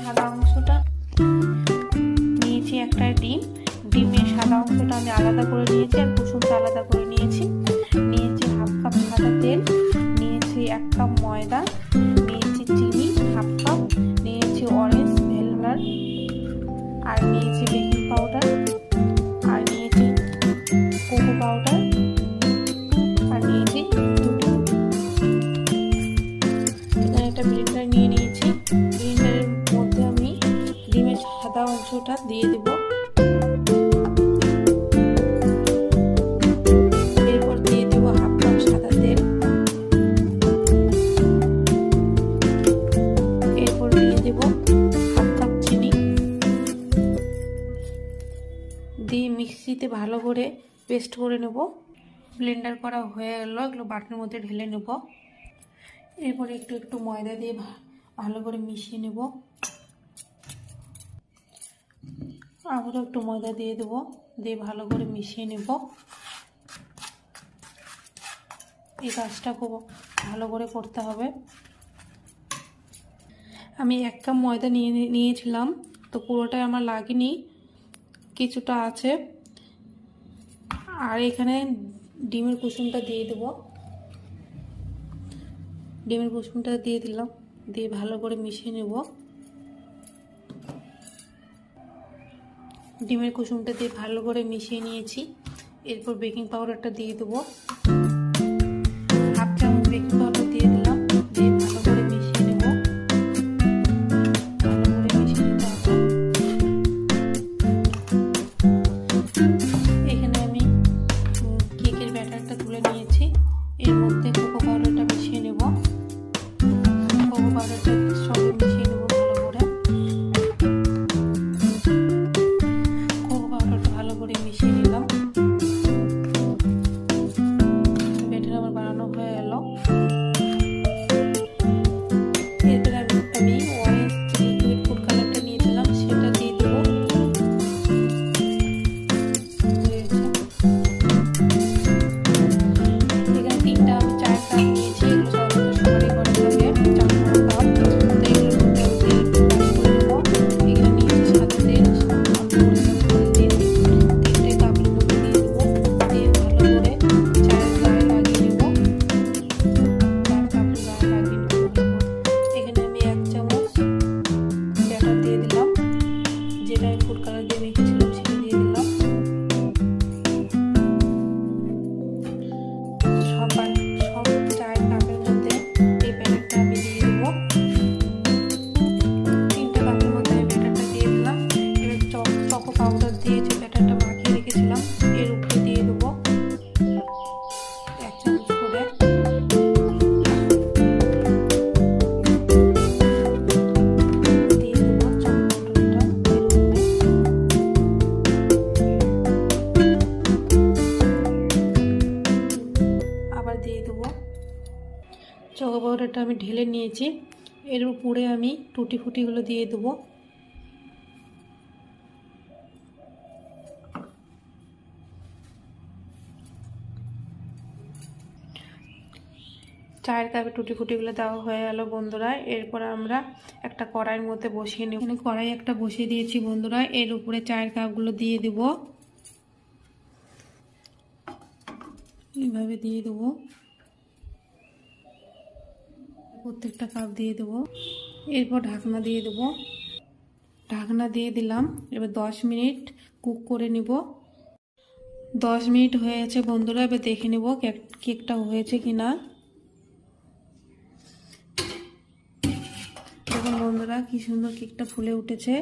সাদা অংশটা নিয়েছি, একটা ডিম, ডিমের সাদা অংশটা আমি আলাদা করে নিয়েছি আর কুসুমটা আলাদা করে নিয়েছি। নিয়েছি হাফ কাপ সাদা তেল, নিয়েছি 1 কাপ ময়দা, নিয়েছি চিনি হাফ কাপ, নিয়েছি অরেঞ্জ ভ্যানিলা, আর নিয়েছি বেকিং পাউডার, আর নিয়েছি কোকো পাউডার, আর নিয়েছি এখানে একটা ব্লেন্ডার নিয়ে নিয়েছি। ব্লেন্ডারের মধ্যে আমি ডিমের সাদা অংশটা দিয়ে দেব। এরপর দিয়ে দেব হাফ কাপ সাদা তেল, এরপর দিয়ে দেব হাফ কাপ চিনি, দিয়ে মিক্সিতে ভালো করে পেস্ট করে নেব। ব্লেন্ডার করা হয়ে গেল, এগুলো বাটির মধ্যে ঢেলে নেব। এরপরে একটু একটু ময়দা দিয়ে ভালো করে মিশিয়ে নেব। আবারও একটু ময়দা দিয়ে দেবো, দিয়ে ভালো করে মিশিয়ে নেব। এই কাজটা খুব ভালো করে করতে হবে। আমি 1 কাপ ময়দা নিয়েছিলাম, তো পুরোটাই আমার লাগেনি, কিছুটা আছে। আর এখানে ডিমের কুসুমটা দিয়ে দেবো, ডিমের কুসুমটা দিয়ে দিলাম, দিয়ে ভালো করে মিশিয়ে নেব। ডিমের কুসুমটা দিয়ে ভালো করে মিশিয়ে নিয়েছি। এরপর বেকিং পাউডারটা দিয়ে দেবো, হাফ চামচ বেকিং পাউডার দিয়ে দিলাম, দিয়ে ভালো করে মিশিয়ে নেব। ভালো করে মিশিয়ে নিতে হবে। এখানে আমি কেকের ব্যাটারটা তুলে নিয়েছি, এর মধ্যে কোকো পাউডারটা মিশিয়ে নেব। কোকো পাউডারটা সঙ্গে মিশিয়ে নেব ভালো করে। কোকো পাউডারটা ভালো করে মিশিয়ে নিলাম। ব্যাটার আমার বানানো হয়ে গেল। এরপরে আমি অরেঞ্জ লিকুইড ফুড কালারটা নিয়েছিলাম, সেটা দিয়ে দেবো। এখানে 3টা আমি 4 কাপ নিয়েছি, এগুলো সাধারণত সবারই করে থাকে 4 কাপ। তো এগুলোর মধ্যে আমি তেল ব্রাশ করে নেবো। এখানে নিয়েছি সাদা তেল, তেলটাই কাপের মধ্যে দিয়ে দেবো, দিয়ে ভালো করে চায়ের গায়ে লাগিয়ে নেবো। কাপের গায়ে লাগিয়ে নেবো ভালো করে। এখানে আমি 1 চামচ ব্যাটার দিয়ে দিলাম, যেটা আমি ফুড কালার দিয়ে মেখেছিলাম সেটা দিয়ে দিলাম। সব চায়ের কাপের মধ্যে এই ব্যাটারটা আমি দিয়ে দেবো। 3টা কাপের মধ্যে আমি ব্যাটারটা দিয়ে দিলাম। এবার চকো পাউডার দিয়ে যে ব্যাটারটা মাখিয়ে রেখেছিলাম এর উপরে দিয়ে দেবো 1 চামচ করে। দিয়ে দেবো চকো পাউডারটা এর উপরে। আবার দিয়ে দেবো চকো পাউডারটা আমি ঢেলে নিয়েছি, এর উপরে আমি টুটি ফুটিগুলো দিয়ে দেবো। চায়ের কাপে টুটি ফুটিগুলো দেওয়া হয়ে গেল বন্ধুরা। এরপর আমরা একটা কড়াইয়ের মধ্যে বসিয়ে নেব। এখানে কড়াই একটা বসিয়ে দিয়েছি বন্ধুরা, এর উপরে চায়ের কাপগুলো দিয়ে দেব। এইভাবে দিয়ে দেবো, প্রত্যেকটা কাপ দিয়ে দেবো। এরপর ঢাকনা দিয়ে দেবো, ঢাকনা দিয়ে দিলাম। এবার 10 মিনিট কুক করে নিব। 10 মিনিট হয়েছে বন্ধুরা, এবার দেখে নেব কেকটা হয়েছে কিনা। দেখুন বন্ধুরা কি সুন্দর কেকটা ফুলে উঠেছে।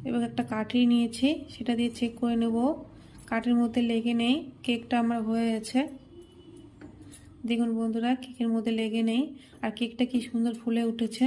এবার একটা কাঠি নিয়েছি, সেটা দিয়ে চেক করে নেব কাঠের মধ্যে লেগে নেই। কেকটা আমার হয়ে গেছে। দেখুন বন্ধুরা কেকের মধ্যে লেগে নেই, আর কেকটা কি সুন্দর ফুলে উঠেছে।